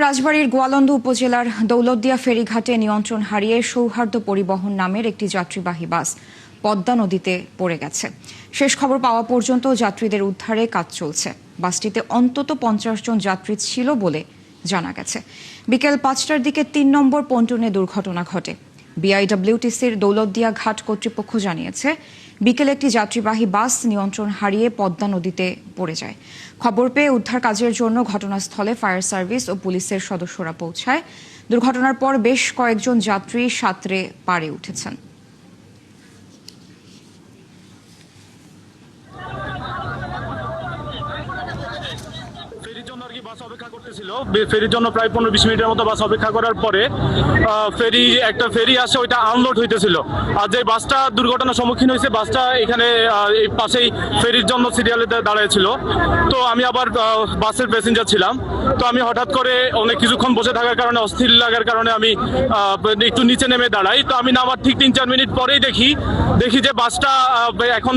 রাজবাড়ীর গোয়ালন্দ উপজেলার দৌলতদিয়া ফেরিঘাটে নিয়ন্ত্রণ হারিয়ে সৌহার্দ্য পরিবহন নামের একটি যাত্রীবাহী বাস পদ্মা নদীতে পড়ে গেছে। শেষ খবর পাওয়া পর্যন্ত যাত্রীদের উদ্ধারে কাজ চলছে। বাসটিতে অন্তত 50 জন যাত্রী ছিল বলে জানা গেছে। বিকেল 5টার দিকে 3 নম্বর পন্টুনে দুর্ঘটনা ঘটে। বিআইডব্লিউটিসির দৌলতদিয়া ঘাট কর্তৃপক্ষ জানিয়েছে, বিকেলে একটি যাত্রীবাহী বাস নিয়ন্ত্রণ হারিয়ে পদ্মা নদীতে পড়ে যায়। খবর পেয়ে উদ্ধার কাজের জন্য ঘটনাস্থলে ফায়ার সার্ভিস ও পুলিশের সদস্যরা পৌঁছায়। দুর্ঘটনার পর বেশ কয়েকজন যাত্রী সাঁতরে পাড়ে উঠেছেন। বাস অপেক্ষা করতেছিল, ফেরির জন্য প্রায় 15-20 মিনিটের মতো বাস অপেক্ষা করার পরে একটা ফেরি আসে, ওইটা আনলোড হইতেছিল। আর যে বাসটা দুর্ঘটনার সম্মুখীন হয়েছে, বাসটা এখানে এই পাশেই ফেরির জন্য সিরিয়ালে দাঁড়িয়েছিল। তো আমি আবার বাসের প্যাসেঞ্জার ছিলাম। তো আমি হঠাৎ করে অনেক কিছুক্ষণ বসে থাকার কারণে, অস্থির লাগার কারণে আমি একটু নিচে নেমে দাঁড়াই। তো আমি নামার ঠিক 3-4 মিনিট পরেই দেখি যে বাসটা এখন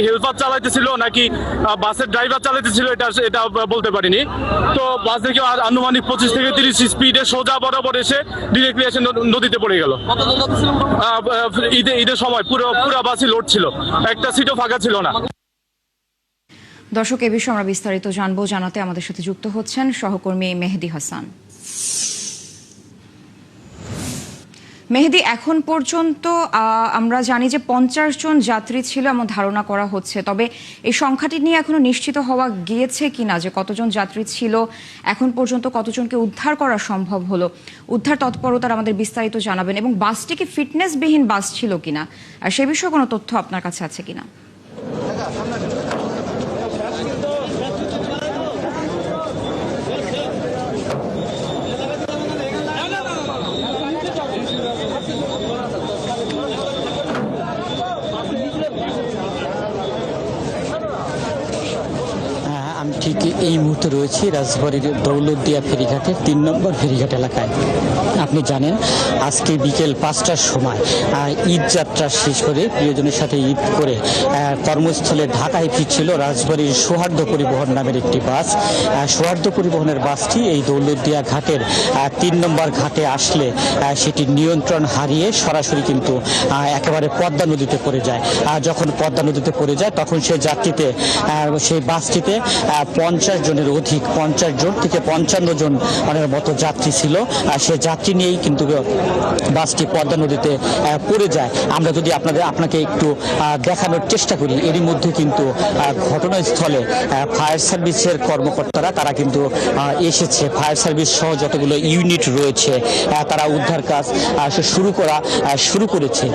হেল্পার চালাইতেছিল নাকি বাসের ড্রাইভার চালাইতেছিল এটা বলতে পারিনি। তো বাস থেকে আনুমানিক 25 থেকে 30 স্পিডে সোজা বরাবর এসে ডিরেক্টলি এসে নদীতে পড়ে গেল। ঈদের সময় পুরো বাসই লোড ছিল, একটা সিটও ফাঁকা ছিল না। দর্শক, এ বিষয়ে আমরা বিস্তারিত জানবো। জানাতে আমাদের সাথে যুক্ত হচ্ছেন সহকর্মী মেহেদি হাসান। মেহেদি, এখন পর্যন্ত আমরা জানি যে 50 জন যাত্রী ছিল এমন ধারণা করা হচ্ছে, তবে এই সংখ্যাটি নিয়ে এখনো নিশ্চিত হওয়া গিয়েছে কিনা যে কতজন যাত্রী ছিল, এখন পর্যন্ত কতজনকে উদ্ধার করা সম্ভব হলো? উদ্ধার তৎপরতার আমাদের বিস্তারিত জানাবেন, এবং বাসটি কি ফিটনেসবিহীন বাস ছিল কিনা, আর সে বিষয়ে কোনো তথ্য আপনার কাছে আছে কিনা? আমি ঠিক এই মুহূর্তে রয়েছি রাজবাড়ীর দৌলতদিয়া ফেরিঘাটের 3 নম্বর ফেরিঘাট এলাকায়। আপনি জানেন, আজকে বিকেল 5টার সময় ঈদ যাত্রা শেষ করে, প্রিয়জনের সাথে ঈদ করে কর্মস্থলে ঢাকায় ফিরছিল রাজবাড়ীর সৌহার্দ্য পরিবহন নামের একটি বাস। সৌহার্দ্য পরিবহনের বাসটি এই দৌলতদিয়া ঘাটের 3 নম্বর ঘাটে আসলে সেটি নিয়ন্ত্রণ হারিয়ে সরাসরি কিন্তু একেবারে পদ্মা নদীতে পড়ে যায়। যখন পদ্মা নদীতে পড়ে যায়, তখন সেই বাসটিতে 50 জনের অধিক, 50 জন থেকে 55 জনের মতো যাত্রী ছিল। সে যাত্রী নিয়েই কিন্তু বাসটি পদ্মা নদীতে পড়ে যায়। আমরা যদি আপনাকে একটু দেখানোর চেষ্টা করি, এরই মধ্যে কিন্তু ঘটনাস্থলে ফায়ার সার্ভিসের কর্মকর্তারা তারা কিন্তু এসেছে। ফায়ার সার্ভিস সহ যতগুলো ইউনিট রয়েছে তারা উদ্ধার কাজ শুরু করেছে।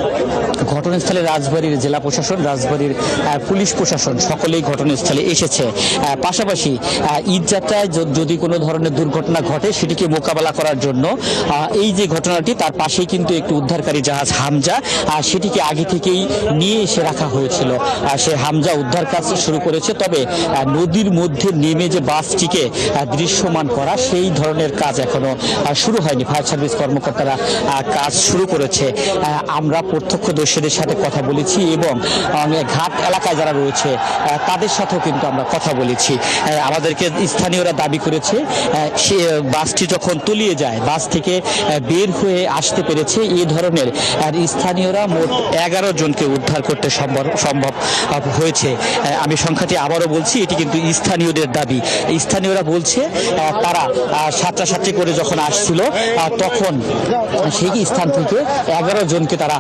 ঘটনাস্থলে রাজবাড়ীর জেলা প্রশাসন, রাজবাড়ীর পুলিশ প্রশাসন সকলেই ঘটনাস্থলে এসেছে। পাশাপাশি ঈদ যাত্রায় যদি কোনো ধরনের দুর্ঘটনা ঘটে, সেটিকে মোকাবেলা করার জন্য এই যে ঘটনাটি, তার পাশেই কিন্তু একটি উদ্ধারকারী জাহাজ হামজা, সেটিকে আগে থেকেই নিয়ে এসে রাখা হয়েছিল। সে হামজা উদ্ধার কাজ শুরু করেছে। তবে নদীর মধ্যে নেমে যে বাসটিকে দৃশ্যমান করা, সেই ধরনের কাজ এখনো শুরু হয়নি। ফায়ার সার্ভিস কর্মকর্তারা কাজ শুরু করেছে। আমরা প্রত্যক্ষদর্শীদের সাথে কথা বলেছি এবং ঘাট এলাকায় যারা রয়েছে তাদের সাথেও কিন্তু আমরা কথা বলেছি। আমাদেরকে স্থানীয়রা দাবি করেছে, সে বাসটি যখন তলিয়ে যায়, বাস থেকে বের হয়ে আসতে পেরেছে এই ধরনের স্থানীয়রা মোট 11 জনকে উদ্ধার করতে সম্ভব হয়েছে। আমি সংখ্যাটি আবারও বলছি, এটি কিন্তু স্থানীয়দের দাবি। স্থানীয়রা বলছে তারা সাতটা করে যখন আসছিল, তখন সেই স্থান থেকে 11 জনকে তারা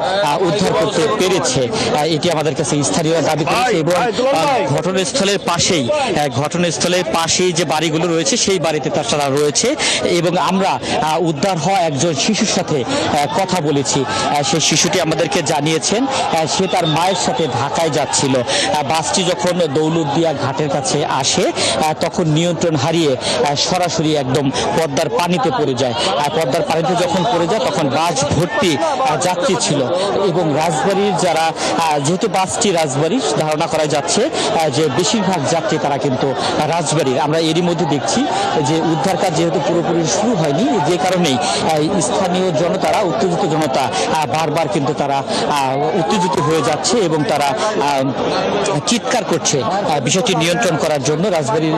উদ্ধার করতে পেরেছে। এটি আমাদের কাছে স্থানীয়রা দাবি করেছে। এবং ঘটনাস্থলের পাশেই যে বাড়িগুলো রয়েছে, সেই বাড়িতে তারা রয়েছে। এবং আমরা উদ্ধার হওয়া একজন শিশুর সাথে কথা বলেছি। সেই শিশুটি আমাদেরকে জানিয়েছেন সে তার মায়ের সাথে ঢাকায় যাচ্ছিল। বাসটি যখন দৌলতদিয়া ঘাটের কাছে আসে, তখন নিয়ন্ত্রণ হারিয়ে সরাসরি একদম পদ্মার পানিতে পড়ে যায়। পদ্মার পানিতে যখন পড়ে যায়, তখন বাস ভর্তি যাত্রী ছিল। এবং রাজবাড়ির যেহেতু বাসটি রাজবাড়ির, ধারণা করা যাচ্ছে যে বেশিরভাগ যাত্রী তারা কিন্তু রাজবাড়ির। আমরা এরই মধ্যে দেখছি যে উদ্ধার কাজ যেহেতু পুরোপুরি শুরু হয়নি, যে কারণেই স্থানীয় জনতারা, উত্তেজিত জনতা বারবার কিন্তু তারা উত্তেজিত হয়ে যাচ্ছে এবং তারা চিৎকার করছে। বিষয়টি নিয়ন্ত্রণ করার জন্য রাজবাড়ীর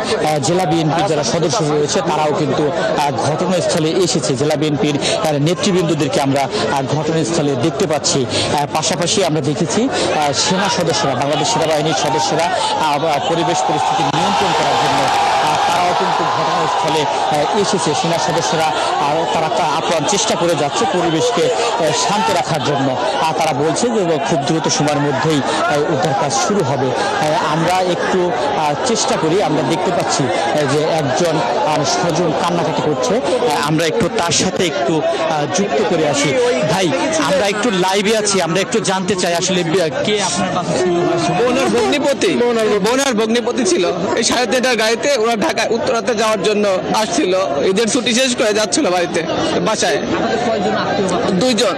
জেলা বিএনপির যারা সদস্য রয়েছে তারাও কিন্তু ঘটনাস্থলে এসেছে। জেলা বিএনপির নেতৃবৃন্দদেরকে আমরা ঘটনাস্থলে দেখতে পাচ্ছি। পাশাপাশি আমরা দেখেছি সেনা সদস্যরা, বাংলাদেশ সেনাবাহিনীর সদস্যরা পরিবেশ পরিস্থিতি নিয়ন্ত্রণ করার জন্য তারাও কিন্তু ঘটনাস্থলে এসেছে। সেনা সদস্যরা তারা আপ্রাণ চেষ্টা করে যাচ্ছে পরিবেশকে শান্ত রাখার জন্য। তারা বলছে যে খুব দ্রুত সময়ের মধ্যেই উদ্ধার কাজ শুরু হবে। আমরা একটু চেষ্টা করি, আমরা দেখতে পাচ্ছি যে একজন স্বজন কান্নাকাটি করছে, আমরা একটু তার সাথে একটু যুক্ত করে আসি। ভাই, আমরা একটু লাইভে আছি, আমরা একটু জানতে চাই আসলে কে আপনার বাসা ছিল? বোনার ভগ্নিপতি ছিল। এই 3:30টার গাড়িতে ওরা ঢাকায় উত্তরাতে যাওয়ার জন্য আসছিল। ঈদের ছুটি শেষ করে যাচ্ছিল বাড়িতে, বাসায়। 2 জন,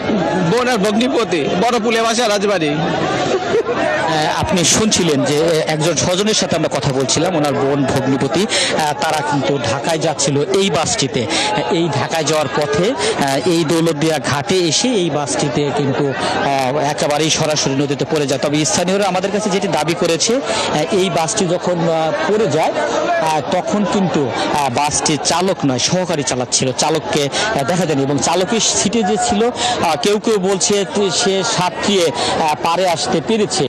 বোন আর ভগ্নিপতি, বড় পুলে বাসা, রাজবাড়ি। আপনি শুনছিলেন যে একজন স্বজনের সাথে আমরা কথা বলছিলাম, ওনার বোন ভগ্নিপতি, তারা কিন্তু ঢাকায় যাচ্ছিল এই বাসটিতে। এই ঢাকায় যাওয়ার পথে এই দৌলতদিয়া ঘাটে এসে এই বাসটিতে কিন্তু একেবারেই সরাসরি নদীতে পড়ে যায়। তবে স্থানীয়রা আমাদের কাছে যেটি দাবি করেছে, এই বাসটি যখন পড়ে যায় তখন কিন্তু বাসটি চালক নয়, সহকারী চালাচ্ছিল, চালককে দেখা যায়নি। এবং চালকের সিটে যে ছিল, কেউ কেউ বলছে সে সাঁতরিয়ে পারে আসতে পেরেছে,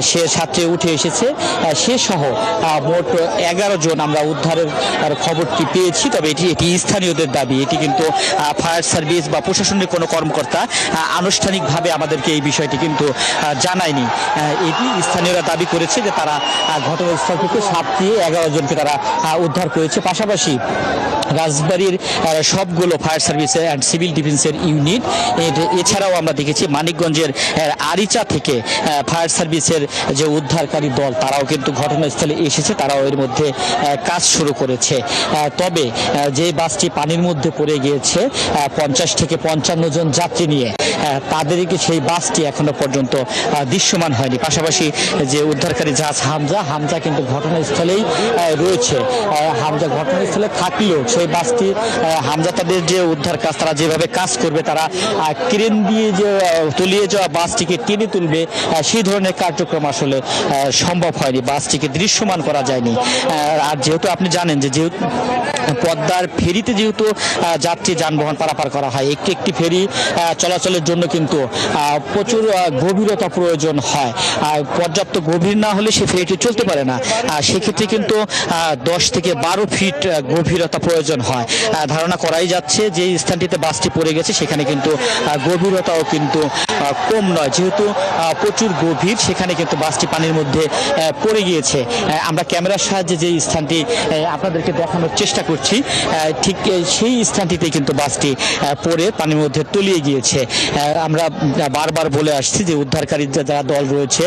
সে সাঁতরে উঠে এসেছে, সে সহ মোট 11 জন আমরা উদ্ধারের খবরটি পেয়েছি। তবে এটি স্থানীয়দের দাবি, এটি কিন্তু ফায়ার সার্ভিস বা প্রশাসনের কোনো কর্মকর্তা আনুষ্ঠানিকভাবে আমাদেরকে এই বিষয়টি কিন্তু জানায়নি। এটি স্থানীয়রা দাবি করেছে যে তারা ঘটনাস্থল থেকে সাঁতরিয়ে 11 জনকে তারা উদ্ধার করেছে। পাশাপাশি রাজবাড়ীর সবগুলো ফায়ার সার্ভিস অ্যান্ড সিভিল ডিফেন্সের ইউনিট, এছাড়াও আমরা দেখেছি মানিকগঞ্জের আরিচা থেকে ফায়ার সার্ভিসের যে উদ্ধারকারী দল তারাও কিন্তু ঘটনাস্থলে এসেছে, তারাও এর মধ্যে কাজ শুরু করেছে। তবে যে বাসটি পানির মধ্যে পড়ে গিয়েছে 50 থেকে 55 জন যাত্রী নিয়ে, তাদেরকে সেই বাসটি এখনো পর্যন্ত দৃশ্যমান হয়নি। পাশাপাশি যে উদ্ধারকারী জাহাজ হামজা কিন্তু ঘটনাস্থলেই রয়েছে। হামজা ঘটনাস্থলে থাকলেও সেই বাসটি হামজা তাদের যে উদ্ধার কাজ তারা যেভাবে কাজ করবে, তারা ক্রেন দিয়ে যে তলিয়ে যাওয়া বাসটিকে টেনে তুলবে, সেই ধরনের কার্যক্রম আসলে সম্ভব হয়নি, বাসটিকে দৃশ্যমান করা যায়নি। আর যেহেতু আপনি জানেন যে যেহেতু পদ্মার ফেরিতে যেহেতু যাত্রী যানবাহন পারাপার করা হয়, একটি ফেরি চলাচলের জন্য কিন্তু প্রচুর গভীরতা প্রয়োজন হয়। পর্যাপ্ত গভীর না হলে সে ফেরিটি চলতে পারে না। সেক্ষেত্রে কিন্তু 10 থেকে 12 ফিট গভীরতা প্রয়োজন হয়। ধারণা করাই যাচ্ছে যে স্থানটিতে বাসটি পড়ে গেছে সেখানে কিন্তু গভীরতাও কিন্তু কম নয়, যেহেতু প্রচুর গভীর, সেখানে কিন্তু বাসটি পানির মধ্যে পড়ে গিয়েছে। আমরা ক্যামেরার সাহায্যে যে স্থানটি আপনাদেরকে দেখানোর চেষ্টা করছি, ঠিক সেই স্থানটিতে কিন্তু বাসটি পড়ে পানির মধ্যে তলিয়ে গিয়েছে। আমরা বারবার বলে আসছি যে উদ্ধারকারী যারা দল রয়েছে,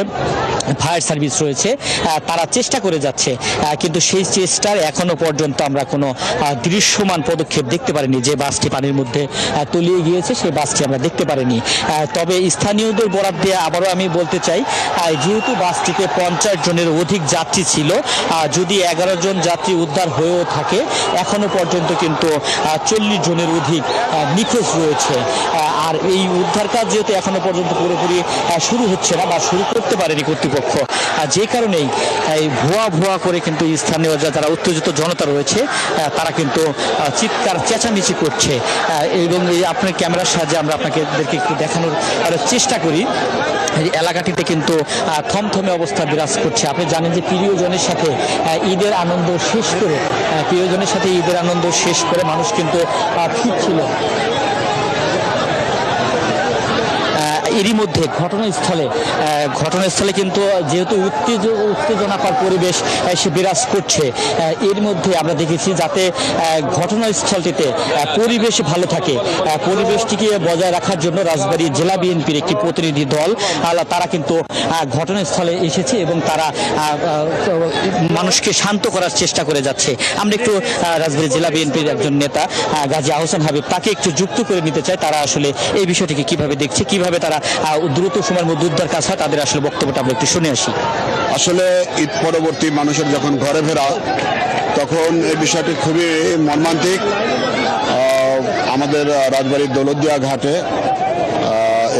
ফায়ার সার্ভিস রয়েছে, তারা চেষ্টা করে যাচ্ছে, কিন্তু সেই চেষ্টার এখনো পর্যন্ত আমরা কোনো দৃশ্যমান পদক্ষেপ দেখতে পারিনি। যে বাসটি পানির মধ্যে তলিয়ে গিয়েছে সেই বাসটি আমরা দেখতে পারিনি। তবে স্থানীয়দের বরাত দিয়ে আবারও আমি বলতে চাই, যেহেতু বাসটিতে 50 জনের অধিক যাত্রী ছিল, যদি 11 জন যাত্রী উদ্ধার হয়েও থাকে, এখনো পর্যন্ত কিন্তু 40 জনের অধিক নিখোঁজ রয়েছে। আর এই উদ্ধার কাজ যেহেতু এখনো পর্যন্ত পুরোপুরি শুরু হচ্ছে না বা শুরু করতে পারেনি কর্তৃপক্ষ, যে কারণেই ভুয়া করে কিন্তু স্থানীয় যারা উত্তেজিত জনতা রয়েছে তারা কিন্তু চিৎকার চেঁচামেচি করছে। এবং এই আপনার ক্যামেরার সাহায্যে আমরা আপনাদেরকে একটু দেখানোর চেষ্টা করি, এলাকাটিতে কিন্তু থমথমে অবস্থা বিরাজ করছে। আপনি জানেন যে প্রিয়জনের সাথে ঈদের আনন্দ শেষ করে মানুষ কিন্তু ফিরছিল। এরই মধ্যে ঘটনাস্থলে কিন্তু যেহেতু উত্তেজনাকর পরিবেশ সে বিরাজ করছে, এর মধ্যে আমরা দেখেছি যাতে ঘটনাস্থলটিতে পরিবেশ ভালো থাকে, পরিবেশটিকে বজায় রাখার জন্য রাজবাড়ী জেলা বিএনপির একটি প্রতিনিধি দল তারা কিন্তু ঘটনাস্থলে এসেছে এবং তারা মানুষকে শান্ত করার চেষ্টা করে যাচ্ছে। আমরা একটু রাজবাড়ী জেলা বিএনপির একজন নেতা গাজী আহসান হাবিব, তাকে একটু যুক্ত করে নিতে চাই, তারা আসলে এই বিষয়টিকে কিভাবে দেখছে, কিভাবে তারা দ্রুত সময়ের মধ্যে উদ্ধার কাজ হয়, তাদের আসলে বক্তব্যটা আমরা একটু শুনে আসি। আসলে ঈদ পরবর্তী মানুষের যখন ঘরে ফেরা, তখন এই বিষয়টি খুবই মর্মান্তিক। আমাদের রাজবাড়ির দৌলতদিয়া ঘাটে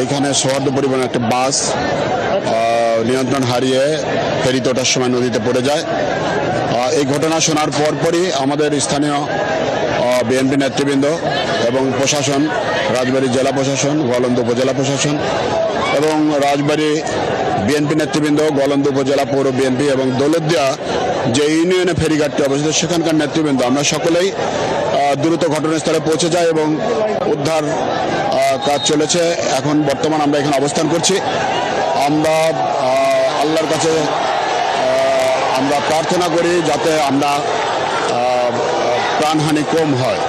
এইখানে সৌহার্দ্য পরিবহনের একটা বাস নিয়ন্ত্রণ হারিয়ে ফেরিতে ওঠার সময় নদীতে পড়ে যায়। এই ঘটনা শোনার পরপরই আমাদের স্থানীয় বিএনপি নেতৃবৃন্দ এবং প্রশাসন, রাজবাড়ী জেলা প্রশাসন, গোয়ালন্দ উপজেলা প্রশাসন এবং রাজবাড়ী বিএনপি নেতৃবৃন্দ, গোয়ালন্দ উপজেলা পৌর বিএনপি এবং দৌলতদিয়া যে ইউনিয়নে ফেরিঘাটটি অবস্থিত সেখানকার নেতৃবৃন্দ আমরা সকলেই দ্রুত ঘটনাস্থলে পৌঁছে যাই এবং উদ্ধার কাজ চলেছে। এখন বর্তমান আমরা এখানে অবস্থান করছি। আমরা আল্লাহর কাছে আমরা প্রার্থনা করি যাতে আমরা প্রাণহানি কম হয়।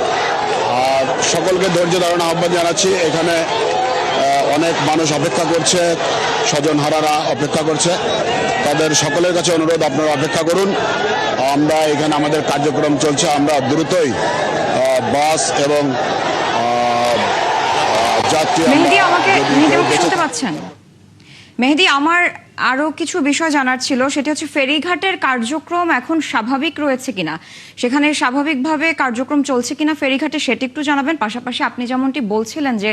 আর সকলকে ধৈর্য ধারণ আহ্বান জানাচ্ছি। এখানে অনেক মানুষ অপেক্ষা করছে, স্বজনহারারা অপেক্ষা করছে। তাদের সকলের কাছে অনুরোধ, আপনারা অপেক্ষা করুন। আমরা এখানে আমাদের কার্যক্রম চলছে। আমরা দ্রুতই বাস এবং যাত্রী মেহেদী, আমাকে শুনতে পাচ্ছেন? মেহেদী, আমার আরো কিছু বিষয় জানার ছিল, সেটা হচ্ছে ফেরিঘাটের কার্যক্রম এখন স্বাভাবিক রয়েছে কিনা, সেখানে স্বাভাবিকভাবে কার্যক্রম চলছে কিনা ফেরিঘাটে, সেটা একটু জানাবেন। পাশাপাশি আপনি যেমনটি বলছিলেন যে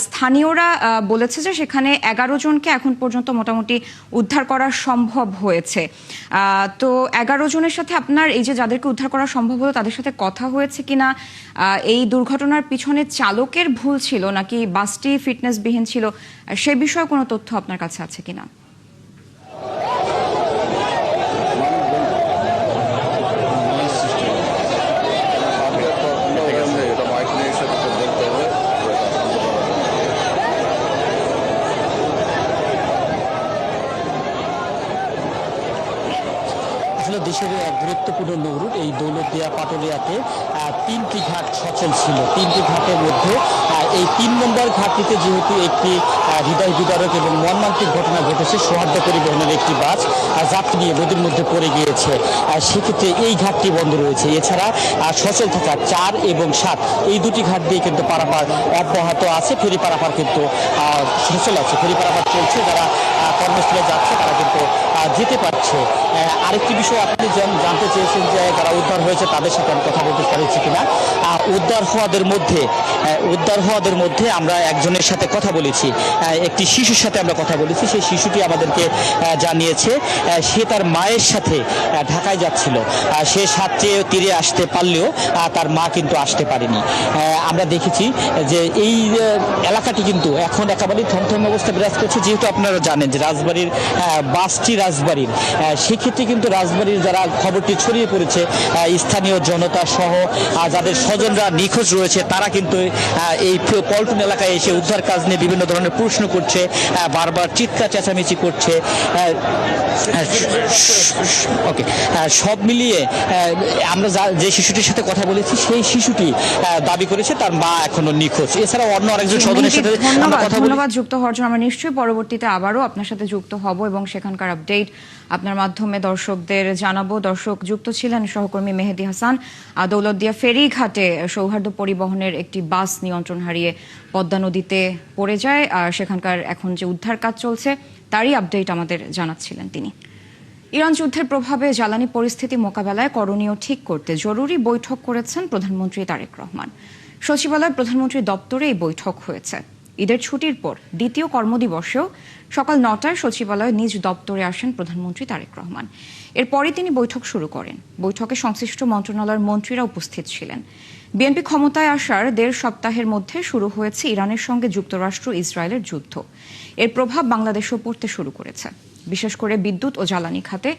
স্থানীয়রা বলেছে যে সেখানে 11 জনকে এখন পর্যন্ত মোটামুটি উদ্ধার করা সম্ভব হয়েছে। তো 11 জনের সাথে আপনার এই যে যাদেরকে উদ্ধার করা সম্ভব হলো তাদের সাথে কথা হয়েছে কিনা, এই দুর্ঘটনার পিছনে চালকের ভুল ছিল নাকি বাসটি ফিটনেসবিহীন ছিল, সে বিষয়ে কোনো তথ্য আপনার কাছে আছে কিনা? দেশের গুরুত্বপূর্ণ নৌরুট এই দৌলতদিয়া পাটুলিয়াতে 3টি ঘাট সচল ছিল। 3টি ঘাটের মধ্যে এই 3 নম্বর ঘাটটিতে যেহেতু একটি হৃদয় বিদারক এবং মর্মান্তিক ঘটনা ঘটেছে, সৌহার্দ্য পরিবহনের একটি বাস যাত্রী নিয়ে নদীর মধ্যে পড়ে গিয়েছে, সেক্ষেত্রে এই ঘাটটি বন্ধ রয়েছে। এছাড়া সচল থাকা 4 এবং 7 এই দুটি ঘাট দিয়ে কিন্তু পারাপার অব্যাহত আছে। ফেরি পারাপার কিন্তু সচল আছে, ফেরি পারাপার চলছে। যারা কর্মস্থলে যাচ্ছে তারা কিন্তু যেতে পারছে। আরেকটি বিষয় আপনি জানতে চেয়েছেন যে যারা উদ্ধার হয়েছে তাদের সাথে আমি কথা বলতে পারছি কিনা। উদ্ধার হওয়াদের মধ্যে আমরা একজনের সাথে কথা বলেছি, একটি শিশুর সাথে আমরা কথা বলেছি। সেই শিশুটি আমাদেরকে জানিয়েছে সে তার মায়ের সাথে ঢাকায় যাচ্ছিল। সে সাথে তীরে আসতে পারলেও তার মা কিন্তু আসতে পারেনি। আমরা দেখেছি যে এই এলাকাটি কিন্তু এখন একেবারেই থমথম অবস্থা বিরাজ করছে, যেহেতু আপনারা জানেন যে রাজবাড়ির বাসটি রাজবাড়ির, সেক্ষেত্রে কিন্তু রাজবাড়ির যারা খবরটি ছড়িয়ে পড়েছে স্থানীয় জনতা সহ যাদের স্বজনরা নিখোঁজ রয়েছে তারা কিন্তু এই পল্টন এলাকায় এসে উদ্ধার কাজ নিয়ে বিভিন্ন ধরনের প্রশ্ন করছে, বারবার চিৎকার চেঁচামেচি করছে। ওকে, সব মিলিয়ে আমরা যে শিশুটির সাথে কথা বলেছি সেই শিশুটি দাবি করেছে তার মা এখনো নিখোঁজ। এছাড়া অন্য আরেকজন স্বজনের সাথে ধন্যবাদ যুক্ত হওয়ার জন্য। আমরা নিশ্চয়ই পরবর্তীতে আবারও আপনার সাথে যুক্ত হব এবং সেখানকার আপডেট আপনার মাধ্যমে দর্শকদের জানাবো। দর্শক, যুক্ত ছিলেন সহকর্মী মেহেদী হাসান। দৌলতদিয়া ফেরিঘাটে সৌহার্দ্য পরিবহনের একটি বাস নিয়ন্ত্রণ হারিয়ে পদ্মা নদীতে পড়ে যায়, আর সেখানকার এখন যে উদ্ধার কাজ চলছে তারই আপডেট আমাদের জানাচ্ছিলেন তিনি। ইরান যুদ্ধের প্রভাবে জ্বালানি পরিস্থিতি মোকাবেলায় করণীয় ঠিক করতে জরুরি বৈঠক করেছেন প্রধানমন্ত্রী তারেক রহমান। সচিবালয় প্রধানমন্ত্রীর দপ্তরে এই বৈঠক হয়েছে। ঈদের ছুটির পর দ্বিতীয় কর্মদিবসেও সকাল 9টায় সচিবালয়ে নিজ দপ্তরে আসেন প্রধানমন্ত্রী তারেক রহমান। এরপরই তিনি বৈঠক শুরু করেন। বৈঠকে সংশ্লিষ্ট মন্ত্রণালয়ের মন্ত্রীরা উপস্থিত ছিলেন। বিএনপি ক্ষমতায় আসার 1.5 সপ্তাহের মধ্যে শুরু হয়েছে ইরানের সঙ্গে যুক্তরাষ্ট্র ইসরায়েলের যুদ্ধ। এর প্রভাব বাংলাদেশেও পড়তে শুরু করেছে। বিশেষ করে বিদ্যুৎ ও জ্বালানি খাতে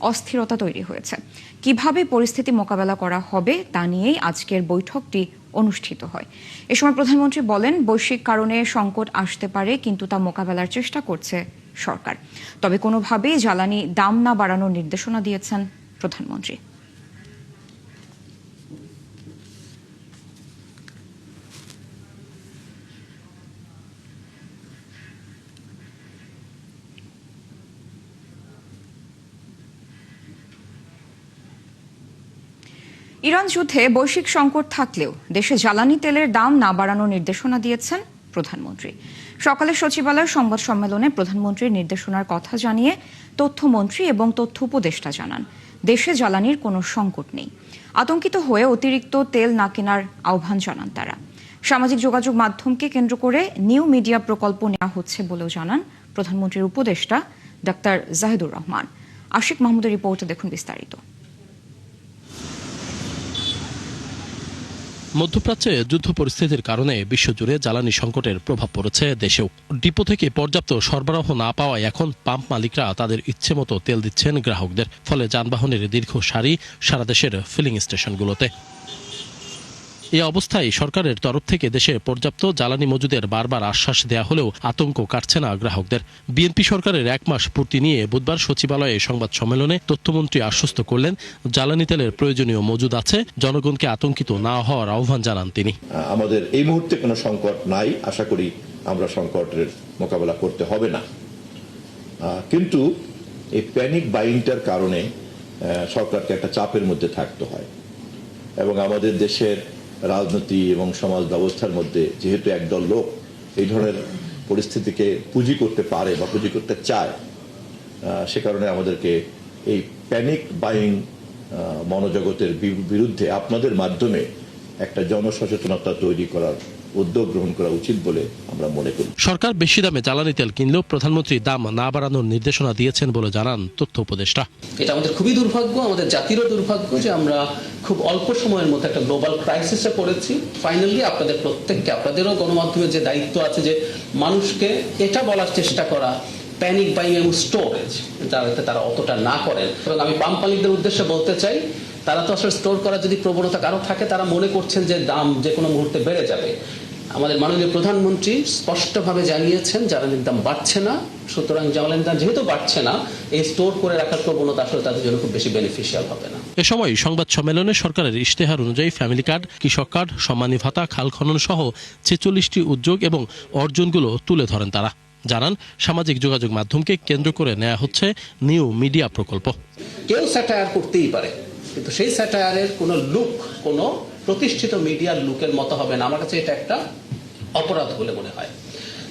অস্থিরতা তৈরি হয়েছে। কিভাবে পরিস্থিতি মোকাবেলা করা হবে তা নিয়েই আজকের বৈঠকটি অনুষ্ঠিত হয়। এ সময় প্রধানমন্ত্রী বলেন, বৈশ্বিক কারণে সংকট আসতে পারে, কিন্তু তা মোকাবেলার চেষ্টা করছে সরকার। তবে কোনোভাবেই জ্বালানি দাম না বাড়ানোর নির্দেশনা দিয়েছেন প্রধানমন্ত্রী। ইরান যুদ্ধে বৈশ্বিক সংকট থাকলেও দেশে জ্বালানি তেলের দাম না বাড়ানোর নির্দেশনা দিয়েছেন প্রধানমন্ত্রী। সকালে সচিবালয়ের সংবাদ সম্মেলনে প্রধানমন্ত্রীর নির্দেশনার কথা জানিয়ে তথ্যমন্ত্রী এবং তথ্য উপদেষ্টা জানান, দেশে জ্বালানির কোনো সংকট নেই। আতঙ্কিত হয়ে অতিরিক্ত তেল না কেনার আহ্বান জানান তারা। সামাজিক যোগাযোগ মাধ্যমকে কেন্দ্র করে নিউ মিডিয়া প্রকল্প নেওয়া হচ্ছে বলেও জানান প্রধানমন্ত্রীর উপদেষ্টা ডাক্তার জাহিদুর রহমান। আশিক মাহমুদের রিপোর্টে দেখুন বিস্তারিত। মধ্যপ্রাচ্যে যুদ্ধ পরিস্থিতির কারণে বিশ্বজুড়ে জ্বালানি সংকটের প্রভাব পড়েছে দেশেও। ডিপো থেকে পর্যাপ্ত সরবরাহ না পাওয়ায় এখন পাম্প মালিকরা তাদের ইচ্ছে মতো তেল দিচ্ছেন গ্রাহকদের, ফলে যানবাহনের দীর্ঘ সারি সারা দেশের ফিলিং স্টেশনগুলোতে। এই অবস্থায় সরকারের তরফ থেকে দেশে পর্যাপ্ত জ্বালানি মজুদের বারবার আশ্বাস দেয়া হলেও আতঙ্ক কাটছে না গ্রাহকদের। বিএনপি সরকারের 1 মাস পূর্তি নিয়ে বুধবার সচিবালয়ে সংবাদ সম্মেলনে তথ্যমন্ত্রী আশ্বস্ত করলেন, জ্বালানি তেলের প্রয়োজনীয় মজুদ আছে, জনগণকে আতঙ্কিত না হওয়ার আহ্বান জানান তিনি। আমাদের এই মুহূর্তে কোনো সংকট নাই, আশা করি আমরা সংকটের মোকাবেলা করতে হবে না। কিন্তু এই প্যানিক বাইংটার কারণে সরকারকে একটা চাপের মধ্যে থাকতে হয় এবং আমাদের দেশের রাজনীতি এবং সমাজ ব্যবস্থার মধ্যে যেহেতু একদল লোক এই ধরনের পরিস্থিতিকে পুঁজি করতে পারে বা পুঁজি করতে চায়, সে কারণে আমাদেরকে এই প্যানিক বাইং মনোজগতের বিরুদ্ধে আপনাদের মাধ্যমে একটা জনসচেতনতা তৈরি করার উদ্যোগ গ্রহণ করা উচিত বলে আমরা মনে করি। সরকার বেশি দামে জ্বালানি তেল কিনলেও প্রধানমন্ত্রী দাম না বাড়ানোর নির্দেশনা দিয়েছেন বলে জানান তথ্য উপদেষ্টা। এটা আমাদের খুবই দুর্ভাগ্য, আমাদের জাতিরও দুর্ভাগ্য যে আমরা খুব অল্প সময়ের মধ্যে একটা গ্লোবাল ক্রাইসিসে পড়েছি। ফাইনালি আপনাদের প্রত্যেককে, আপনাদেরও গণমাধ্যমের যে দায়িত্ব আছে যে মানুষকে এটা বলার চেষ্টা করা প্যানিক বাইং এবং স্টোরেজ যাতে তারা অতটা না করেন। এবং আমি পাম্প মালিকদের উদ্দেশ্যে বলতে চাই, তারা তো আসলে স্টোর করার যদি প্রবণতা কারো থাকে, তারা মনে করছেন যে দাম যে কোনো মুহূর্তে বেড়ে যাবে। আমাদের মাননীয় প্রধানমন্ত্রী স্পষ্টভাবে জানিয়েছেন জ্বালানির দাম বাড়ছে না, সুতরাং জ্বালানির দাম যেহেতু বাড়ছে না, এই স্টোর করে রাখার প্রবণতা আসলে তাদের জন্য খুব বেশি বেনিফিশিয়াল হবে না। এ সময় সংবাদ সম্মেলনে সরকারের ইশতেহার অনুযায়ী ফ্যামিলি কার্ড, কৃষক কার্ড, সম্মানী ভাতা, খাল খনন সহ 46টি উদ্যোগ এবং অর্জনগুলো তুলে ধরেন তারা। জানান, সামাজিক যোগাযোগ মাধ্যমকে কেন্দ্র করে নেওয়া হচ্ছে নিউ মিডিয়া প্রকল্প। কেউ স্যাটায়ার করতেই পারে, কিন্তু সেই স্যাটায়ারের কোনো লুক কোনো প্রতিষ্ঠিত মিডিয়ার লুকের মতো হবে না। আমার কাছে এটা একটা অপরাধ বলে মনে হয়।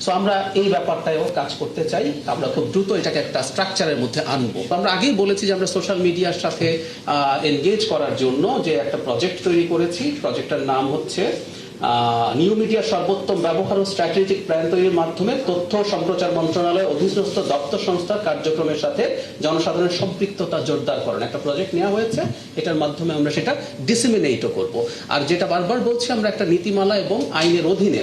সো আমরা এই ব্যাপারটাও কাজ করতে চাই, আমরা খুব দ্রুত এটাকে একটা স্ট্রাকচারের মধ্যে আনবো। আমরা আগেই বলেছি যে আমরা সোশ্যাল মিডিয়ার সাথে এনগেজ করার জন্য যে একটা প্রজেক্ট তৈরি করেছি। প্রজেক্টটার নাম হচ্ছে নিউ মিডিয়া সর্বোত্তম ব্যবহার ও স্ট্র্যাটেজিক প্ল্যান তৈরির মাধ্যমে তথ্য সম্প্রচার মন্ত্রণালয় অধীনস্থ দপ্তর সংস্থার কার্যক্রমের সাথে জনসাধারণের সম্পৃক্ততা জোরদার করেন একটা প্রজেক্ট নেওয়া হয়েছে। এটার মাধ্যমে আমরা সেটা ডিসেমিনেটও করব। আর যেটা বারবার বলছি, আমরা একটা নীতিমালা এবং আইনের অধীনে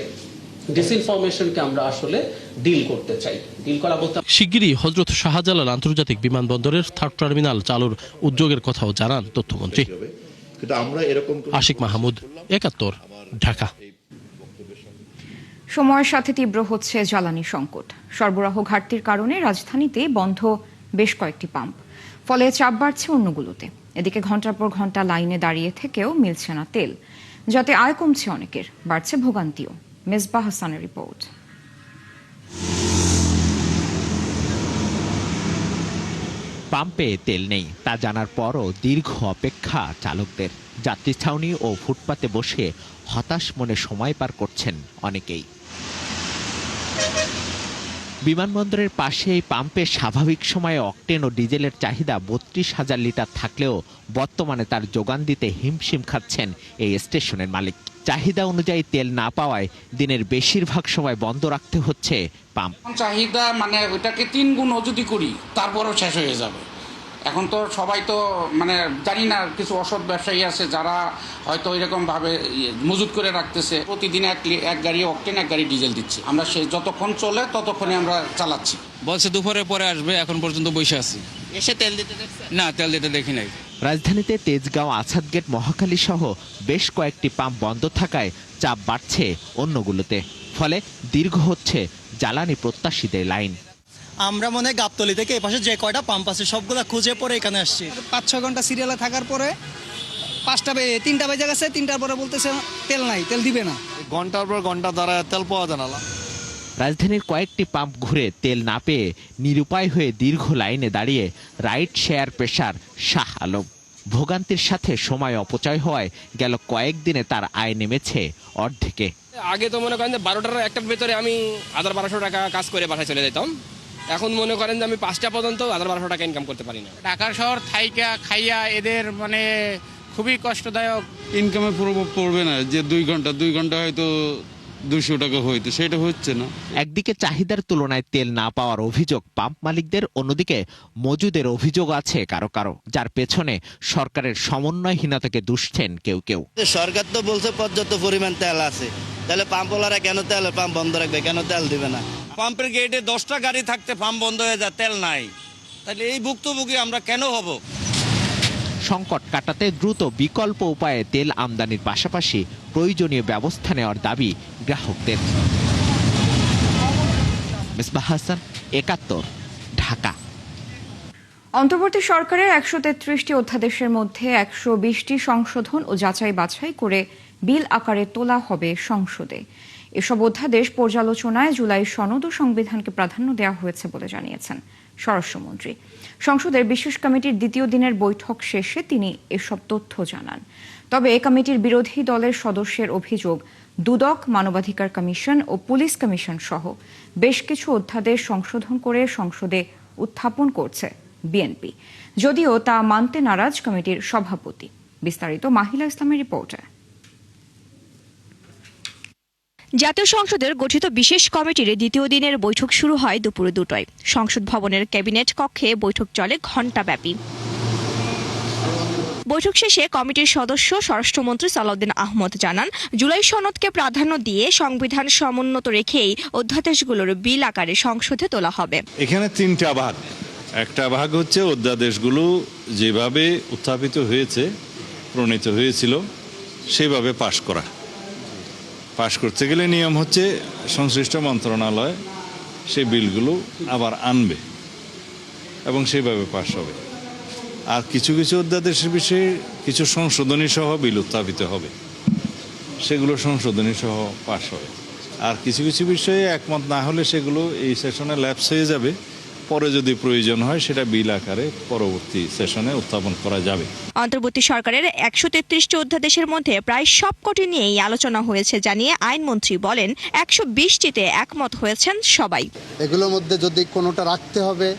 ডিসইনফরমেশনকে আমরা আসলে ডিল করতে চাই। ডিল করা বলতে শিগগিরই হযরত শাহজালাল আন্তর্জাতিক বিমানবন্দরের 3rd টার্মিনাল চালুর উদ্যোগের কথাও জানান তথ্যমন্ত্রী। আশিক মাহমুদ, 71, ঢাকা। সময়ের সাথে তীব্র হচ্ছে জ্বালানি সংকট। সরবরাহ ঘাটতির কারণে রাজধানীতে বন্ধ বেশ কয়েকটি পাম্প, ফলে চাপ বাড়ছে অন্যগুলোতে। এদিকে ঘন্টার পর ঘন্টা লাইনে দাঁড়িয়ে থেকেও মিলছে না তেল, যাতে আয় কমছে অনেকের, বাড়ছে ভোগান্তিও। মেজবাহ হাসানের রিপোর্ট। পাম্পে তেল নেই তা জানার পরও দীর্ঘ অপেক্ষা চালকদের। যাত্রী ছাউনি ও ফুটপাতে বসে হতাশ মনে সময় পার করছেন অনেকেই। বিমানবন্দরের পাশে এই পাম্পে স্বাভাবিক সময়ে অকটেন ও ডিজেলের চাহিদা 32,000 লিটার থাকলেও বর্তমানে তার যোগান দিতে হিমশিম খাচ্ছেন এই স্টেশনের মালিক। চাহিদা অনুযায়ী তেল না পাওয়ায় দিনের বেশিরভাগ সময় বন্ধ রাখতে হচ্ছে পাম্প। চাহিদা মানে ওইটাকে 3 গুণ যদি করি তারপরও শেষ হয়ে যাবে। এখন তো সবাই তো জানি না, কিছু অসৎ ব্যবসায়ী আছে যারা হয়তো এরকম ভাবে মজুত করে রাখতেছে। প্রতিদিন এক গাড়ি অকটেন, এক গাড়ি ডিজেল দিচ্ছে। আমরা সেই যতক্ষণ চলে ততক্ষণে আমরা চালাচ্ছি। বলছে দুপুরে পরে আসবে, এখন পর্যন্ত বসে আছি। এসে তেল দিতে দেখছেন? না, তেল দিতে দেখি নাই। রাজধানীতে তেজগাঁও, আছাদগেট, মহাখালী সহ বেশ কয়েকটি পাম্প বন্ধ থাকায় চাপ বাড়ছে অন্যগুলোতে, ফলে দীর্ঘ হচ্ছে জ্বালানি প্রত্যাশীদের লাইন। আমরা মনে হয় গাবতলী থেকে এই পাশে যে কয়টা পাম্প আছে সবগুলা খুঁজে পরে এখানে আসছি। 5-6 ঘন্টা সিরিয়ালে থাকার পরে 3টা বেজে গেছে। 3টার পরে বলতেছে তেল নাই, তেল দিবে না। ঘন্টার পর ঘন্টা দাঁড়ায় তেল পাওয়া যায় না। রাজধানীর কয়েকটি পাম্প ঘুরে তেল না পেয়ে নিরুপায় হয়ে দীর্ঘ লাইনে দাঁড়িয়ে রাইড শেয়ার পেশার শাহ আলম। ভোগান্তির সাথে সময় অপচয় হওয়ায় গেল কয়েকদিনে তার আয় নেমেছে অর্ধেকে। আগে তো মনে করেন যে 12টার একটার ভেতরে আমি 1200 টাকা কাজ করে বাসায় চলে যেতাম। এখন মনে করেন যে আমি 5টা পর্যন্ত 1200 টাকা ইনকাম করতে পারি না। ঢাকার শহর থাইকা খাইয়া এদের মানে খুবই কষ্টদায়ক। ইনকামে প্রভাব পড়বে না, যে 2 ঘন্টা হয়তো 200 টাকা হইতো, সেটা হচ্ছে না। একদিকে চাহিদার তুলনায় তেল না পাওয়ার অভিযোগ পাম্প মালিকদের, অন্যদিকে মজুদের অভিযোগ আছে কারো কারো, যার পেছনে সরকারের সমন্বয়হীনতাকে দুষছেন কেউ কেউ। সরকার তো বলছে পর্যাপ্ত পরিমাণ তেল আছে, তাহলে পাম্পওয়ালারা কেন পাম্প বন্ধ রাখবে, কেন তেল দিবে না? পাম্পের গেটে 10টা গাড়ি থাকতে পাম্প বন্ধ হয়ে যায়, তেল নাই, তাহলে এই ভুক্তভোগী আমরা কেন হব? সংকট কাটাতে দ্রুত বিকল্প উপায়ে তেল আমদানির পাশাপাশি প্রয়োজনীয় ব্যবস্থা নেওয়ার দাবি গ্রাহকদের। মিসবাহ হাসান, 71, ঢাকা। অন্তর্বর্তী সরকারের 133টি অধ্যাদেশের মধ্যে 120টি সংশোধন ও যাচাই বাছাই করে বিল আকারে তোলা হবে সংসদে। এসব অধ্যাদেশ পর্যালোচনায় জুলাই সনদ ও সংবিধানকে প্রাধান্য দেওয়া হয়েছে বলে জানিয়েছেন স্বরাষ্ট্রমন্ত্রী। সংসদের বিশেষ কমিটির দ্বিতীয় দিনের বৈঠক শেষে তিনি এসব তথ্য জানান। তবে কমিটির বিরোধী দলের সদস্যের অভিযোগ, দুদক, মানবাধিকার কমিশন ও পুলিশ কমিশন সহ বেশ কিছু অধ্যাদেশ সংশোধন করে সংসদে উত্থাপন করছে বিএনপি, যদিও তা মানতে নারাজ কমিটির সভাপতি। বিস্তারিত মাহিলা ইসলামের রিপোর্টে। জাতীয় সংসদের গঠিত বিশেষ কমিটির দ্বিতীয় দিনের বৈঠক শুরু হয় দুপুরে 2টায়। সংসদ ভবনের ক্যাবিনেট কক্ষে বৈঠক চলে ঘণ্টাব্যাপী। বৈঠক শেষে কমিটির সদস্য স্বরাষ্ট্রমন্ত্রী সালাউদ্দিন আহমদ জানান, জুলাই সনদকে প্রাধান্য দিয়ে সংবিধান সমুন্নত রেখেই অধ্যাদেশগুলোর বিল আকারে সংসদে তোলা হবে। এখানে 3টা ভাগ। একটা ভাগ হচ্ছে অধ্যাদেশগুলো যেভাবে উত্থাপিত হয়েছে, প্রণীত হয়েছিল, সেভাবে পাশ করতে গেলে নিয়ম হচ্ছে সংশ্লিষ্ট মন্ত্রণালয় সেই বিলগুলো আবার আনবে এবং সেভাবে পাশ হবে। আর কিছু কিছু অধ্যাদেশের বিষয়ে কিছু সংশোধনী সহ বিল উত্থাপিত হবে, সেগুলো সংশোধনী সহ পাশ হবে। আর কিছু কিছু বিষয়ে একমত না হলে সেগুলো এই সেশনে ল্যাপস হয়ে যাবে, পরে যদি প্রয়োজন হয় সেটা বিল আকারে পরবর্তী সেশনে উত্থাপন করা যাবে। অন্তর্বর্তী সরকারের 133টি অধ্যাদেশের মধ্যে প্রায় সবকটি নিয়েই আলোচনা হয়েছে জানিয়ে আইনমন্ত্রী বলেন, 120টিতে একমত হয়েছেন সবাই। এগুলোর মধ্যে যদি কোনোটা রাখতে হবে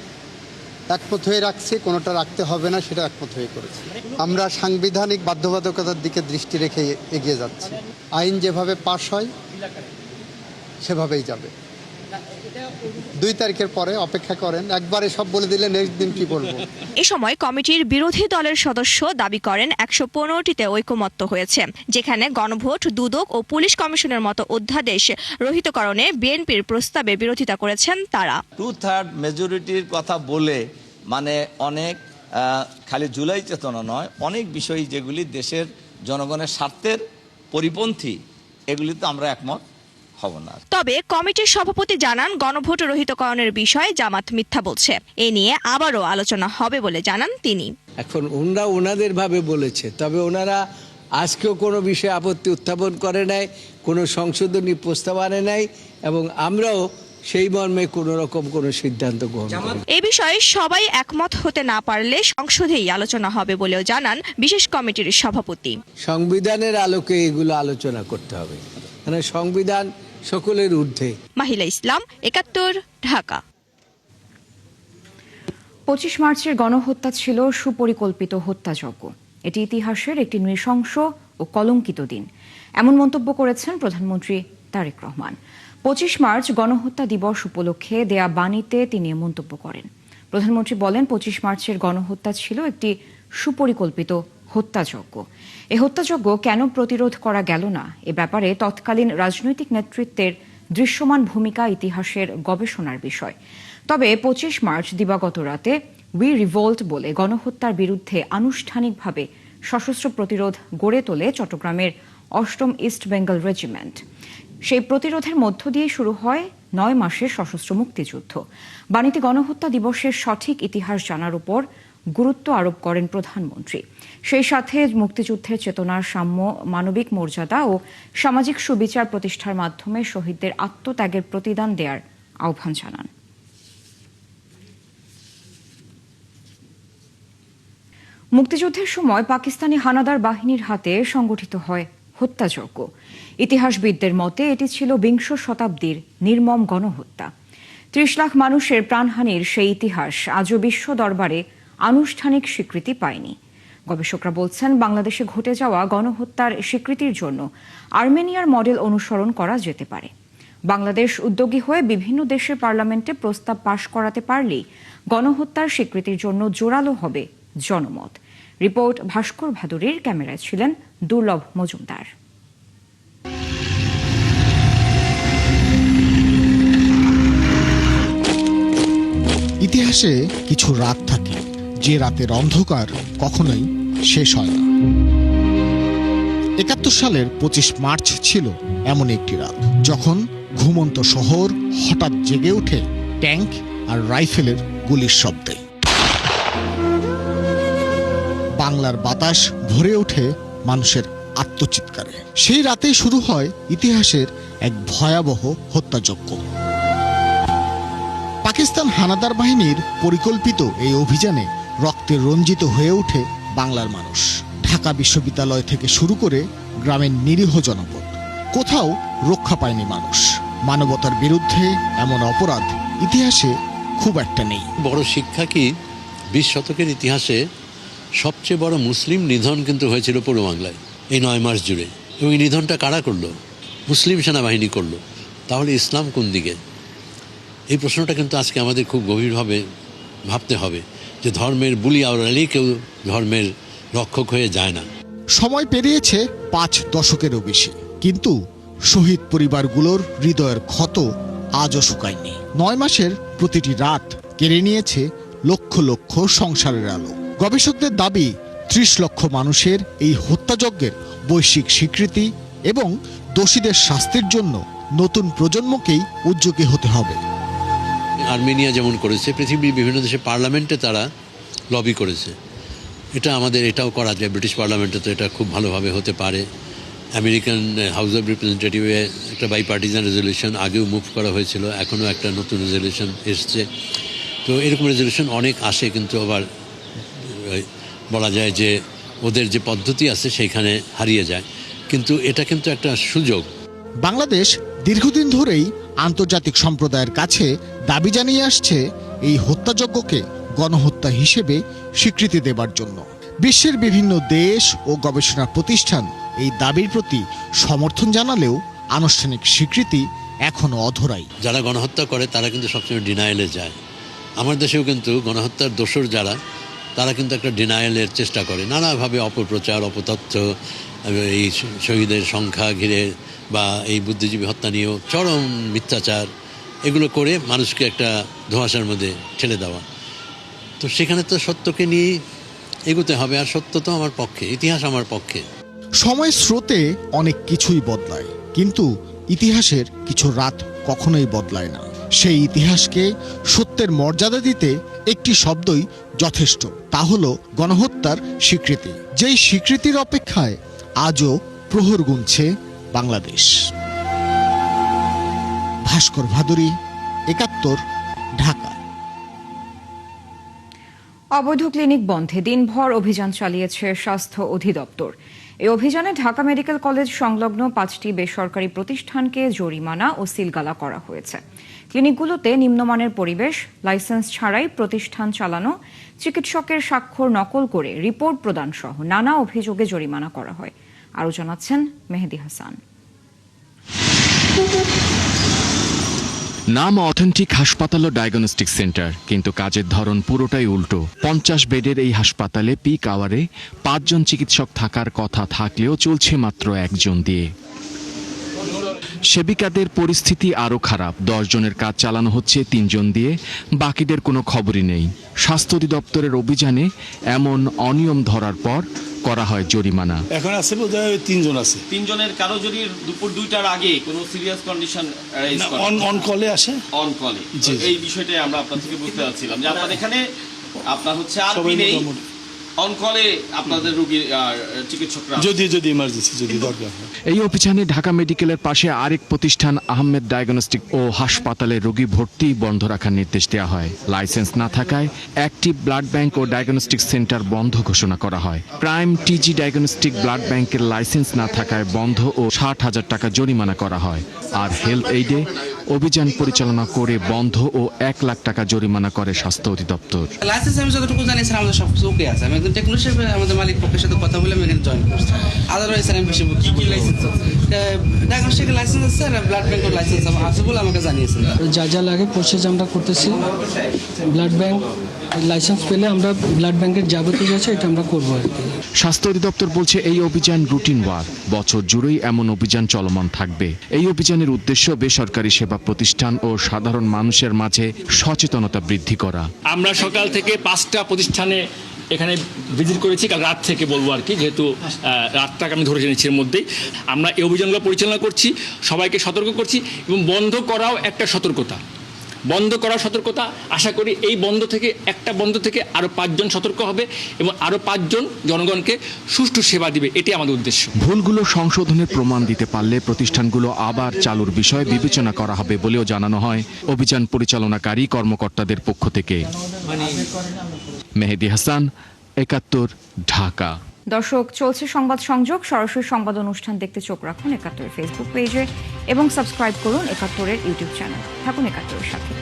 একমত হয়ে রাখছে, কোনোটা রাখতে হবে না সেটা একমত হয়ে করেছে। আমরা সাংবিধানিক বাধ্যবাধকতার দিকে দৃষ্টি রেখে এগিয়ে যাচ্ছি। আইন যেভাবে পাশ হয় সেভাবেই যাবে। 2 তারিখের পরে অপেক্ষা করেন, একবারে সব বলে দিলে নেক্সট দিন কি বলবো। এ সময় কমিটির বিরোধী দলের সদস্য দাবি করেন 115টিতে ঐকমত্য হয়েছে, যেখানে গণভোট, দুদক ও পুলিশ কমিশনের মতো অধ্যাদেশ রহিতকরণে বিএনপির প্রস্তাবে বিরোধিতা করেছেন তারা। 2/3 মেজরিটির কথা বলে মানে অনেক খালি জুলাই চেতনা নয়, অনেক বিষয় যেগুলি দেশের জনগণের স্বার্থের পরিপন্থী, এগুলিতে আমরা একমত হব না। তবে কমিটির সভাপতি জানান, গণভোট রহিতকরণের বিষয়ে জামাত মিথ্যা বলছে, এ নিয়ে আবারও আলোচনা হবে বলে জানান তিনি। এখন ওনারা ওনাদের ভাবে বলেছে, তবে ওনারা আজকেও কোনো বিষয়ে আপত্তি উত্থাপন করে নাই, কোনো সংশোধনী প্রস্তাব আনে নাই, এবং আমরাও সেই মর্মে কোনো রকম কোনো সিদ্ধান্ত গ্রহণ করি। এ বিষয়ে সবাই একমত হতে না পারলে সংসদেই আলোচনা হবে বলেও জানান বিশেষ কমিটির সভাপতি। সংবিধানের আলোকে এগুলো আলোচনা করতে হবে, মানে সংবিধান সকলের ঊর্ধ্বে। মাহিলা ইসলাম, 71, ঢাকা। 25 মার্চের গণহত্যা ছিল সুপরিকল্পিত হত্যাযজ্ঞ। এটি ইতিহাসের একটি নৃশংস ও কলঙ্কিত দিন, এমন মন্তব্য করেছেন প্রধানমন্ত্রী তারেক রহমান। 25 মার্চ গণহত্যা দিবস উপলক্ষে দেয়া বাণীতে তিনি মন্তব্য করেন। প্রধানমন্ত্রী বলেন, 25 মার্চের গণহত্যা ছিল একটি সুপরিকল্পিত হত্যাযজ্ঞ। এই হত্যাযজ্ঞ কেন প্রতিরোধ করা গেল না, এ ব্যাপারে তৎকালীন রাজনৈতিক নেতৃত্বের দৃশ্যমান ভূমিকা ইতিহাসের গবেষণার বিষয়। তবে 25 মার্চ দিবাগত রাতে উই রিভোল্ট বলে গণহত্যার বিরুদ্ধে আনুষ্ঠানিকভাবে সশস্ত্র প্রতিরোধ গড়ে তোলে চট্টগ্রামের 8ম ইস্ট বেঙ্গল রেজিমেন্ট। সেই প্রতিরোধের মধ্য দিয়ে শুরু হয় 9 মাসের সশস্ত্র মুক্তিযুদ্ধ। বাণীতে গণহত্যা দিবসের সঠিক ইতিহাস জানার উপর গুরুত্ব আরোপ করেন প্রধানমন্ত্রী। সেই সাথে মুক্তিযুদ্ধের চেতনার সাম্য, মানবিক মর্যাদা ও সামাজিক সুবিচার প্রতিষ্ঠার মাধ্যমে শহীদদের আত্মত্যাগের প্রতিদান দেওয়ার আহ্বান জানান। মুক্তিযুদ্ধের সময় পাকিস্তানি হানাদার বাহিনীর হাতে সংগঠিত হয় হত্যাযজ্ঞ। ইতিহাসবিদদের মতে এটি ছিল বিংশ শতাব্দীর নির্মম গণহত্যা। ৩০ লাখ মানুষের প্রাণহানির সেই ইতিহাস আজও বিশ্ব দরবারে আনুষ্ঠানিক স্বীকৃতি পায়নি। গবেষকরা বলছেন, বাংলাদেশে ঘটে যাওয়া গণহত্যার স্বীকৃতির জন্য আর্মেনিয়ার মডেল অনুসরণ করা যেতে পারে। বাংলাদেশ উদ্যোগী হয়ে বিভিন্ন দেশের পার্লামেন্টে প্রস্তাব পাশ করাতে পারলেই গণহত্যার স্বীকৃতির জন্য জোরালো হবে জনমত। রিপোর্ট ভাস্কর ভাদুরীর, ক্যামেরায় ছিলেন দুর্লভ মজুমদার। ইতিহাসে কিছু রাত থাকে, যে রাতের অন্ধকার কখনোই শেষ হয় না। ৭১ সালের ২৫ মার্চ ছিল এমন একটি রাত, যখন ঘুমন্ত শহর হঠাৎ জেগে ওঠে ট্যাঙ্ক আর রাইফেলের গুলির শব্দে। বাংলার বাতাস ভরে ওঠে মানুষের আত্মচিৎকারে। সেই রাতেই শুরু হয় ইতিহাসের এক ভয়াবহ হত্যাযজ্ঞ। পাকিস্তান হানাদার বাহিনীর পরিকল্পিত এই অভিযানে রক্তে রঞ্জিত হয়ে ওঠে বাংলার মানুষ। ঢাকা বিশ্ববিদ্যালয় থেকে শুরু করে গ্রামের নিরীহ জনপদ, কোথাও রক্ষা পায়নি মানুষ। মানবতার বিরুদ্ধে এমন অপরাধ ইতিহাসে খুব একটা নেই। বড় শিক্ষা কি, ২০ শতকের ইতিহাসে সবচেয়ে বড় মুসলিম নিধন কিন্তু হয়েছিল পূর্ব বাংলায় এই ৯ মাস জুড়ে। এবং এই নিধনটা কারা করলো? মুসলিম সেনাবাহিনী করলো। তাহলে ইসলাম কোন দিকে? এই প্রশ্নটা কিন্তু আজকে আমাদের খুব গভীরভাবে ভাবতে হবে, যে ধর্মের বুলি আওড়ালেই কেউ ধর্মের রক্ষক হয়ে যায় না। সময় পেরিয়েছে ৫ দশকেরও বেশি, কিন্তু শহীদ পরিবারগুলোর হৃদয়ের ক্ষত আজও শুকায়নি। ৯ মাসের প্রতিটি রাত কেড়ে নিয়েছে লক্ষ লক্ষ সংসারের আলো। গবেষকদের দাবি, ৩০ লক্ষ মানুষের এই হত্যাযজ্ঞের বৈশ্বিক স্বীকৃতি এবং দোষীদের শাস্তির জন্য নতুন প্রজন্মকেই উদ্যোগী হতে হবে। আর্মেনিয়া যেমন করেছে, পৃথিবীর বিভিন্ন দেশে পার্লামেন্টে তারা লবি করেছে। এটা আমাদের এটাও করা যায়। ব্রিটিশ পার্লামেন্টে তো এটা খুব ভালোভাবে হতে পারে। আমেরিকান হাউস অব রিপ্রেজেন্টেটিভে একটা বাইপার্টিজান রেজলিউশন আগেও মুভ করা হয়েছিল, এখনও একটা নতুন রেজলিউশন এসছে। তো এরকম রেজলিউশন অনেক আসে, কিন্তু আবার বলা যায় যে ওদের যে পদ্ধতি আছে সেইখানে হারিয়ে যায়। কিন্তু এটা কিন্তু একটা সুযোগ। বাংলাদেশ দীর্ঘদিন ধরেই আন্তর্জাতিক সম্প্রদায়ের কাছে দাবি জানিয়ে আসছে এই হত্যাযজ্ঞকে গণহত্যা হিসেবে স্বীকৃতি দেবার জন্য। বিশ্বের বিভিন্ন দেশ ও গবেষণা প্রতিষ্ঠান এই দাবির প্রতি সমর্থন জানালেও আনুষ্ঠানিক স্বীকৃতি এখনো অধরাই। যারা গণহত্যা করে তারা কিন্তু সবসময় ডিনায়ালে যায়। আমার দেশেও কিন্তু গণহত্যার দোষর যারা, তারা কিন্তু একটা ডিনায়ালের চেষ্টা করে, নানাভাবে অপপ্রচার, অপতথ্য, এই শহীদের সংখ্যা ঘিরে বা এই বুদ্ধিজীবী হত্যা নিয়েও চরম মিথ্যাচার, এগুলো করে মানুষকে একটা ধোঁয়াশার মধ্যে ঠেলে দেওয়া। তো সেখানে তো সত্যকে নিয়ে এগোতে হবে, আর সত্য তো আমার পক্ষে, ইতিহাস আমার পক্ষে। সময়ের স্রোতে অনেক কিছুই বদলায়, কিন্তু ইতিহাসের কিছু রাত কখনোই বদলায় না। সেই ইতিহাসকে সত্যের মর্যাদা দিতে একটি শব্দই যথেষ্ট, তা হলো গণহত্যার স্বীকৃতি। যেই স্বীকৃতির অপেক্ষায় আজও প্রহর গুনছে বাংলাদেশ। ভাস্কর ভাদুরী, ৭১, ঢাকা। অবৈধ ক্লিনিক বন্ধে দিনভর অভিযান চালিয়েছে স্বাস্থ্য অধিদপ্তর। এই অভিযানে ঢাকা মেডিকেল কলেজ সংলগ্ন ৫টি বেসরকারি প্রতিষ্ঠানকে জরিমানা ও সিলগালা করা হয়েছে। ক্লিনিকগুলোতে নিম্নমানের পরিবেশ, লাইসেন্স ছাড়াই প্রতিষ্ঠান চালানো, চিকিৎসকের স্বাক্ষর নকল করে রিপোর্ট প্রদান সহ নানা অভিযোগে জরিমানা করা হয়। আরও জানাচ্ছেন মেহেদি হাসান। নাম অথেন্টিক হাসপাতাল ও ডায়াগনস্টিক সেন্টার, কিন্তু কাজের ধরন পুরোটাই উল্টো। ৫০ বেডের এই হাসপাতালে পিক আওয়ারে ৫ জন চিকিৎসক থাকার কথা থাকলেও চলছে মাত্র ১ জন দিয়ে। সেবিকাদের পরিস্থিতি আরও খারাপ। ১০ জনের কাজ চালানো হচ্ছে ৩ জন দিয়ে, বাকিদের কোনো খবরই নেই। স্বাস্থ্য অধিদপ্তরের অভিযানে এমন অনিয়ম ধরার পর করা হয় জরিমানা। এখন আছে বোধহয় ৩ জন আছে। ৩ জনের কারো যদি দুপুর ২টার আগে কোনো সিরিয়াস কন্ডিশন অন কলে আসে, অন কলে, এই বিষয়টাই আমরা আপনার থেকে বুঝতে পারছিলাম যে আপনার এখানে আপনার হচ্ছে আরপি নেই, অন কলে আপনাদের রোগী চিকিৎসকরা যদি ইমার্জেন্সি যদি দরকার হয়। এই অভিযানে ঢাকা মেডিকেলের পাশে আরেক প্রতিষ্ঠান আহমেদ ডায়াগনস্টিক ও হাসপাতালে রোগী ভর্তি বন্ধ রাখার নির্দেশ দেওয়া হয়। লাইসেন্স না থাকায় অ্যাক্টিভ ব্লাড ব্যাংক ও ডায়াগনস্টিক সেন্টার বন্ধ ঘোষণা করা হয়। প্রাইম টিজি ডায়াগনস্টিক ব্লাড ব্যাংকের লাইসেন্স না থাকায় বন্ধ ও 60,000 টাকা জরিমানা করা হয়। আর হেলথ এইডে অভিযান পরিচালনা করে বন্ধ ও 1 লাখ টাকা জরিমানা করে স্বাস্থ্য অধিদপ্তর। লাইসেন্স আমি যতটুকু জানি স্যার আমাদের সব কিছু ওকে আছে। আমি একজন টেকনিশিয়ান আমাদের মালিক পক্ষের সাথে কথা বলে আমি এখানে জয়েন করছি। আদারওয়াইজ স্যার আমি বেশি কি লাইসেন্স ডায়াগনস্টিক লাইসেন্স আছে স্যার, ব্লাড ব্যাংকের লাইসেন্স আছে বলে আমাকে জানিয়েছেন। যা যা লাগে প্রসেস আমরা করতেছি। ব্লাড ব্যাংক লাইসেন্স পেলে আমরা ব্লাড ব্যাংকের যাবতীয় আছে এটা আমরা করবো আর কি। স্বাস্থ্য অধিদপ্তর বলছে এই অভিযান রুটিন ওয়ার্ক, বছর জুড়েই এমন অভিযান চলমান থাকবে। এই অভিযানের উদ্দেশ্য বেসরকারি সেবা প্রতিষ্ঠান ও সাধারণ মানুষের মাঝে সচেতনতা বৃদ্ধি করা। আমরা সকাল থেকে 5টা প্রতিষ্ঠানে এখানে ভিজিট করেছি, কাল রাত থেকে বলবো আর কি, যেহেতু রাতটাকে আমি ধরে জেনেছি। এর মধ্যেই আমরা এই অভিযানগুলো পরিচালনা করছি, সবাইকে সতর্ক করছি এবং বন্ধ করাও একটা সতর্কতা। আশা করি এই একটা বন্ধ থেকে আরো 5 জন সতর্ক হবে এবং আরো 5 জন জনগণকে সুষ্ঠু সেবা দিবে, এটাই আমাদের উদ্দেশ্য। ভুলগুলো সংশোধনের প্রমাণ দিতে পারলে প্রতিষ্ঠানগুলো আবার চালুর বিষয়ে বিবেচনা করা হবে বলেও জানানো হয় অভিযান পরিচালনাকারী কর্মকর্তাদের পক্ষ থেকে। মেহেদী হাসান, 71, ঢাকা। দর্শক, চলছে সংবাদ সংযোগ। সরাসরি সংবাদ অনুষ্ঠান দেখতে চোখ রাখুন 71 ফেসবুক পেজে এবং সাবস্ক্রাইব করুন 71 ইউটিউব চ্যানেল। থাকুন 71 সাথে।